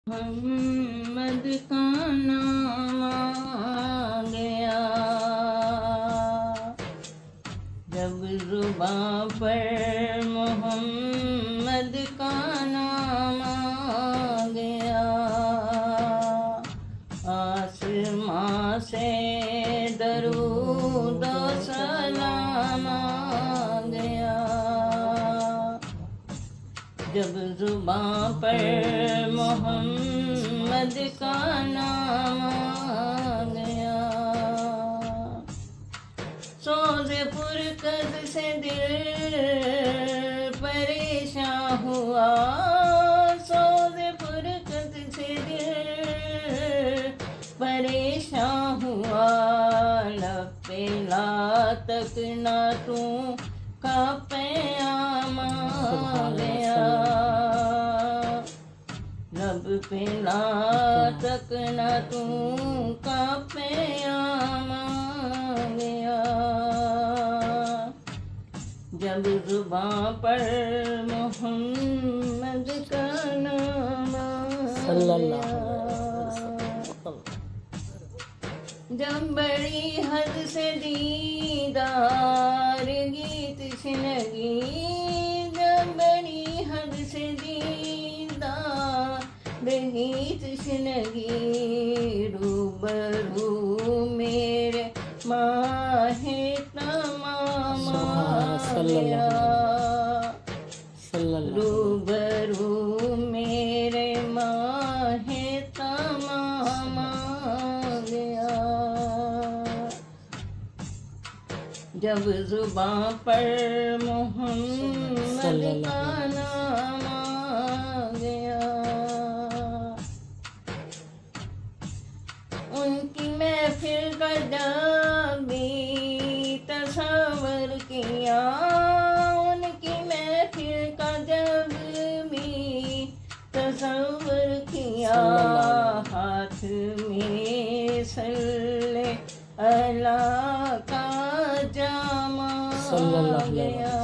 محمد کا نام آ گیا، جب زباں پر محمد کا نام آ گیا، آسماں سے درود و سلام آ گیا، جب زباں پر محمد کا نام آ گیا، سوز پرکد سے دل پریشان ہوا، سوز پرکد سے دل پریشان ہوا، لب پہ لا تک نہ تو کا پیام آ گیا، لب پہ لا تک نہ تو کا پیام آ گیا، جب زباں پر محمد کا نام آ گیا، جب بڑی حد سے دیدار گیت سنگی، جب بڑی حد سے دیدار گیت سنگی، روبرو میرے ماہ تمام آ گیا، روبرو میرے ماہ تمام آ گیا، جب زباں پر محمد کا نام آ گیا، ان کی محفل کا جب بھی تصور کیا، ان کی محفل کا جب بھی تصور کیا، ہاتھ میں صلی اللہ کا جام آ گیا،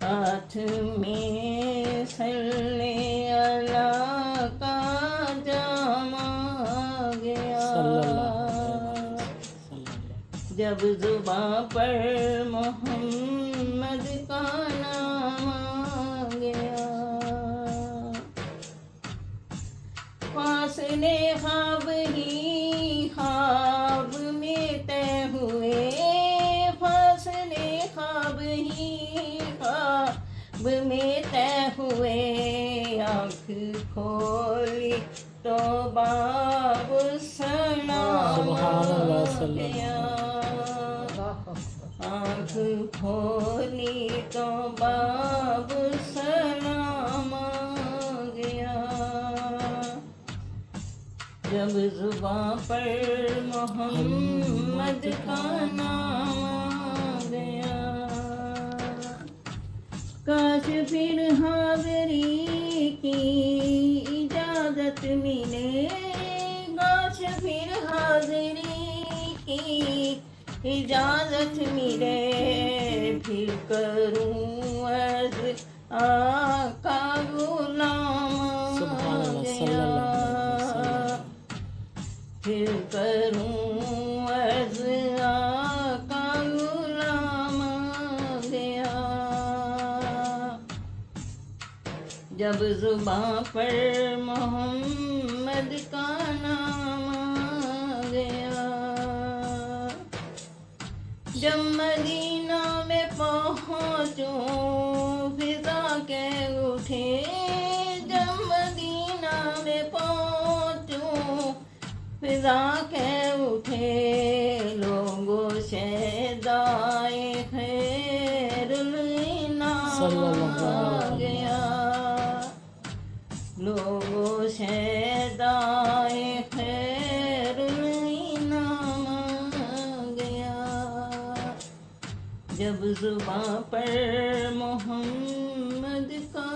ہاتھ میں صلی اللہ کا جام آ گیا، جب زباں پر محمد کا نام آ گیا، فاصلے خواب ہی خواب میں طے ہوئے، فاصلے خواب ہی خواب میں طے ہوئے، آنکھ کھولی تو باب السلام آ گیا، آنکھ کھولی تو باب السلام آ گیا، جب زباں پر محمد کا نام آ گیا، کاش پھر حاضری کی اجازت ملے، کاش پھر حاضری کی اجازت ملے، پھر کروں عرض آقا غلام آ گیا، پھر کروں عرض آقا غلام آ گیا، جب زباں پر محمد کا نام آ گیا، جب مدینہ میں پہنچوں فضا کے اٹھے، جب مدینہ میں پہنچوں فضا کے اٹھے، لوگوں شیدائے خیر الانام آ گیا، لوگوں شیدائے خیر الانام آ گیا، جب زباں پر محمد کا